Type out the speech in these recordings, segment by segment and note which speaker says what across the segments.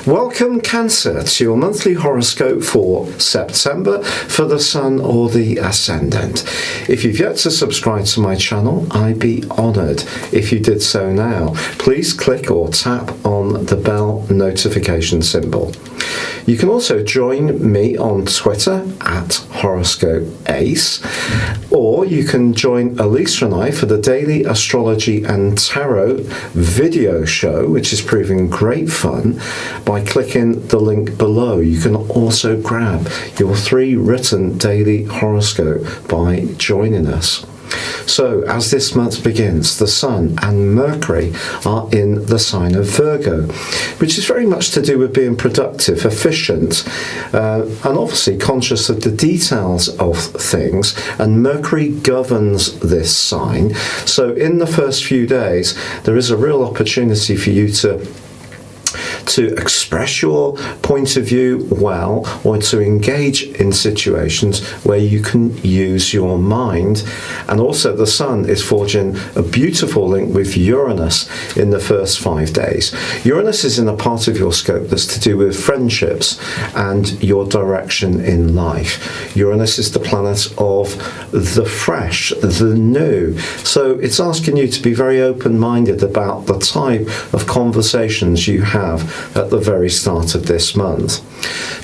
Speaker 1: Welcome, Cancer, to your monthly horoscope for September for the Sun or the Ascendant. If you've yet to subscribe to my channel, I'd be honoured if you did so now. Please click or tap on the bell notification symbol. You can also join me on Twitter at Horoscope Ace, or you can join Elisa and I for the daily astrology and tarot video show, which is proving great fun, by clicking the link below. You can also grab your 3 written daily horoscope by joining us. So, as this month begins, the Sun and Mercury are in the sign of Virgo, which is very much to do with being productive, efficient, and obviously conscious of the details of things, and Mercury governs this sign. So in the first few days, there is a real opportunity for you to express your point of view well, or to engage in situations where you can use your mind. And also the Sun is forging a beautiful link with Uranus in the first 5 days. Uranus is in a part of your scope that's to do with friendships and your direction in life. Uranus is the planet of the fresh, the new. So it's asking you to be very open-minded about the type of conversations you have at the very start of this month.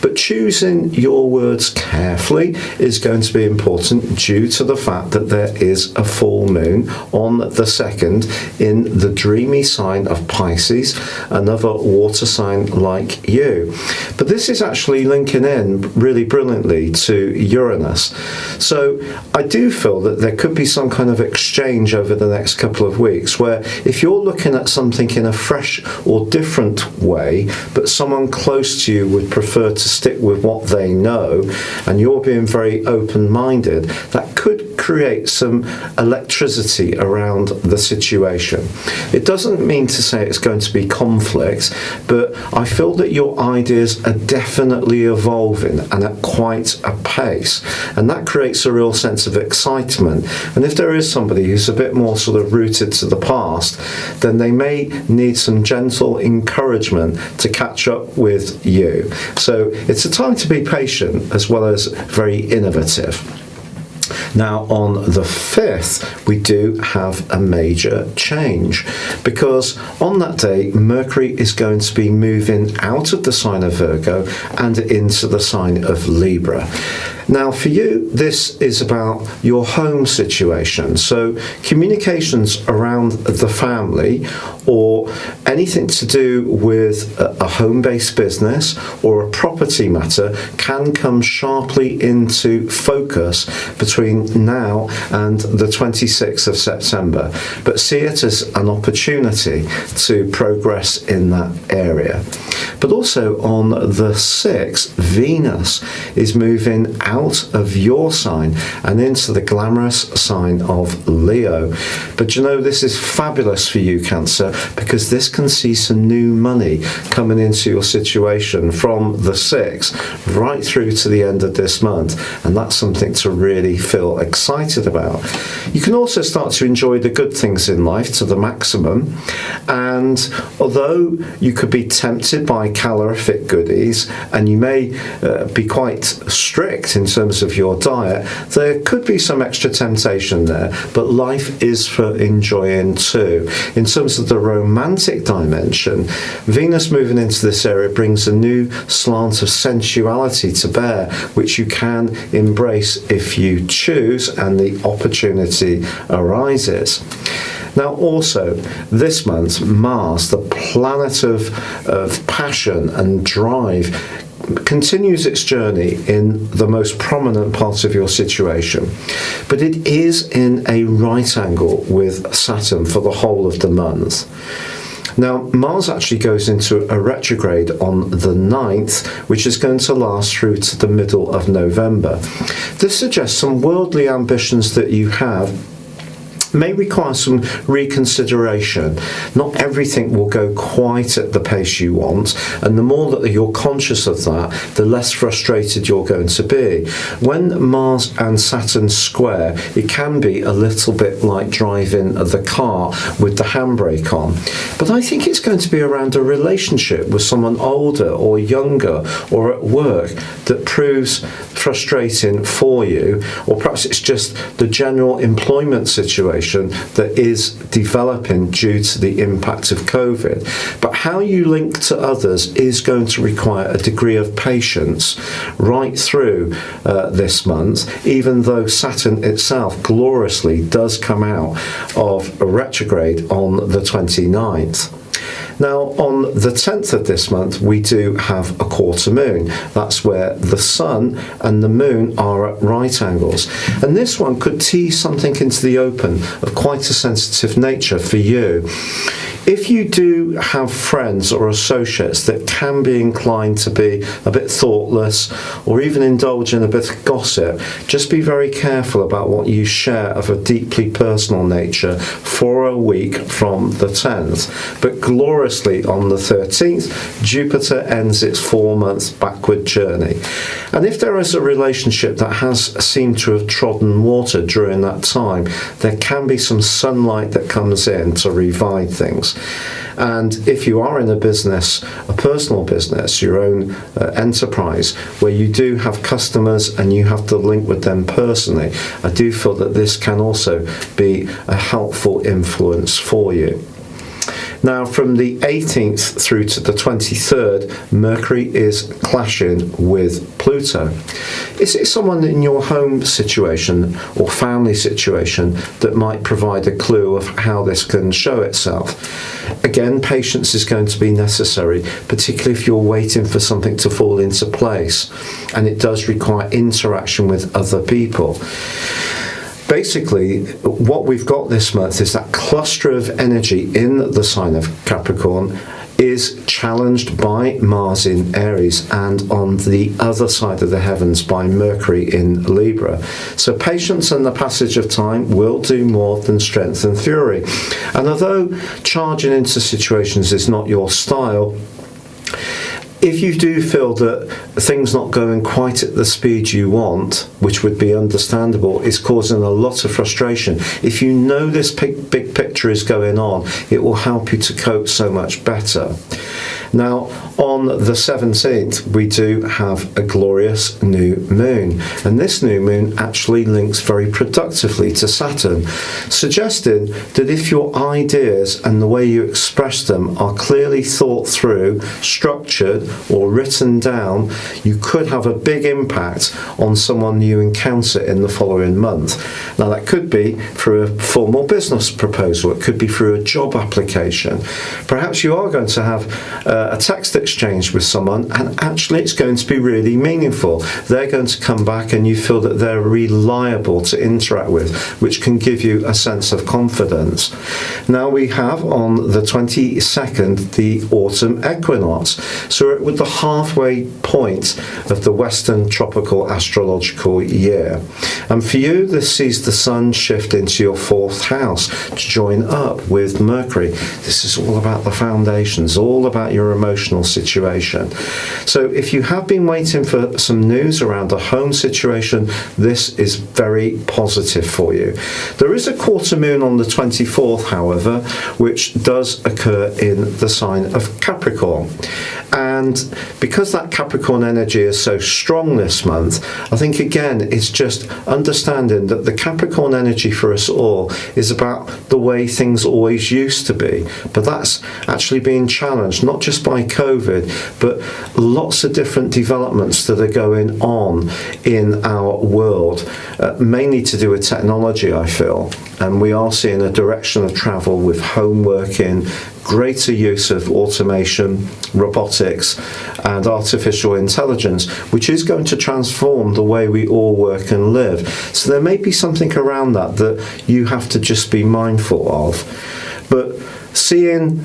Speaker 1: But choosing your words carefully is going to be important due to the fact that there is a full moon on the 2nd in the dreamy sign of Pisces, another water sign like you. But this is actually linking in really brilliantly to Uranus. So I do feel that there could be some kind of exchange over the next couple of weeks where if you're looking at something in a fresh or different way, but someone close to you would prefer to stick with what they know, and you're being very open-minded, that could create some electricity around the situation. It doesn't mean to say it's going to be conflict, but I feel that your ideas are definitely evolving and at quite a pace, and that creates a real sense of excitement. And if there is somebody who's a bit more sort of rooted to the past, then they may need some gentle encouragement to catch up with you. So it's a time to be patient as well as very innovative. Now, on the 5th, we do have a major change, because on that day, Mercury is going to be moving out of the sign of Virgo and into the sign of Libra. Now, for you, this is about your home situation. So communications around the family, or anything to do with a home-based business or a property matter, can come sharply into focus between now and the 26th of September. But see it as an opportunity to progress in that area. But also on the 6th, Venus is moving out of your sign and into the glamorous sign of Leo. But you know, this is fabulous for you, Cancer, because this can see some new money coming into your situation from the 6th right through to the end of this month, and that's something to really feel excited about. You can also start to enjoy the good things in life to the maximum, and although you could be tempted by calorific goodies, and you may be quite strict in terms of your diet, there could be some extra temptation there, but life is for enjoying too. In terms of the romantic dimension, Venus moving into this area brings a new slant of sensuality to bear, which you can embrace if you choose and the opportunity arises. Now, also, this month, Mars, the planet of passion and drive, continues its journey in the most prominent part of your situation, but it is in a right angle with Saturn for the whole of the month. Now, Mars actually goes into a retrograde on the 9th, which is going to last through to the middle of November. This suggests some worldly ambitions that you have may require some reconsideration. Not everything will go quite at the pace you want, and the more that you're conscious of that, the less frustrated you're going to be. When Mars and Saturn square, it can be a little bit like driving the car with the handbrake on. But I think it's going to be around a relationship with someone older or younger or at work that proves frustrating for you, or perhaps it's just the general employment situation that is developing due to the impact of COVID. But how you link to others is going to require a degree of patience right through this month, even though Saturn itself gloriously does come out of a retrograde on the 29th. Now, on the 10th of this month, we do have a quarter moon. That's where the sun and the moon are at right angles. And this one could tease something into the open of quite a sensitive nature for you. If you do have friends or associates that can be inclined to be a bit thoughtless or even indulge in a bit of gossip, just be very careful about what you share of a deeply personal nature for a week from the 10th. But gloriously on the 13th, Jupiter ends its 4-month backward journey. And if there is a relationship that has seemed to have trodden water during that time, there can be some sunlight that comes in to revive things. And if you are in a business, a personal business, your own enterprise, where you do have customers and you have to link with them personally, I do feel that this can also be a helpful influence for you. Now, from the 18th through to the 23rd, Mercury is clashing with Pluto. Is it someone in your home situation or family situation that might provide a clue of how this can show itself? Again, patience is going to be necessary, particularly if you're waiting for something to fall into place, and it does require interaction with other people. Basically, what we've got this month is that cluster of energy in the sign of Capricorn is challenged by Mars in Aries and on the other side of the heavens by Mercury in Libra. So patience and the passage of time will do more than strength and fury. And although charging into situations is not your style, if you do feel that things not going quite at the speed you want, which would be understandable, is causing a lot of frustration, if you know this big picture is going on, it will help you to cope so much better. Now, on the 17th, we do have a glorious new moon, and this new moon actually links very productively to Saturn, suggesting that if your ideas and the way you express them are clearly thought through, structured, or written down, you could have a big impact on someone you encounter in the following month. Now, that could be through a formal business proposal, it could be through a job application. Perhaps you are going to have a text exchange with someone, and actually it's going to be really meaningful. They're going to come back and you feel that they're reliable to interact with, which can give you a sense of confidence. Now, we have on the 22nd the autumn equinox, so we're at the halfway point of the Western tropical astrological year, and for you this sees the sun shift into your 4th house to join up with Mercury. This is all about the foundations, all about your emotional situation. So if you have been waiting for some news around a home situation, this is very positive for you. There is a quarter moon on the 24th, however, which does occur in the sign of Capricorn. And because that Capricorn energy is so strong this month, I think again it's just understanding that the Capricorn energy for us all is about the way things always used to be, but that's actually being challenged not just by COVID, but lots of different developments that are going on in our world, mainly to do with technology, I feel, and we are seeing a direction of travel with home working, greater use of automation, robotics, and artificial intelligence, which is going to transform the way we all work and live. So there may be something around that you have to just be mindful of. But Seeing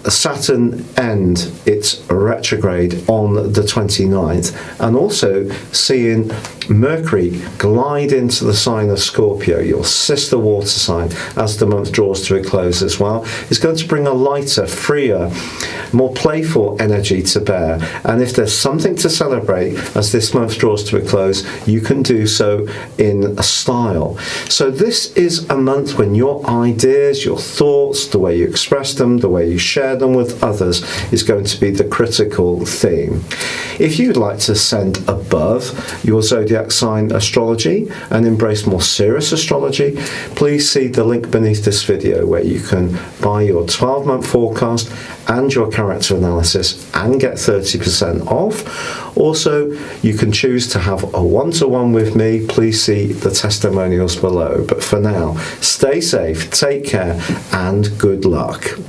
Speaker 1: Saturn end its retrograde on the 29th, and also seeing Mercury glide into the sign of Scorpio, your sister water sign, as the month draws to a close as well, is going to bring a lighter, freer, more playful energy to bear. And if there's something to celebrate as this month draws to a close, you can do so in style. So this is a month when your ideas, your thoughts, the way you express them, the way you share them with others is going to be the critical theme. If you'd like to ascend above your zodiac sign astrology and embrace more serious astrology, please see the link beneath this video where you can buy your 12-month forecast and your character analysis and get 30% off. Also, you can choose to have a one-to-one with me. Please see the testimonials below. But for now, stay safe, take care, and good luck.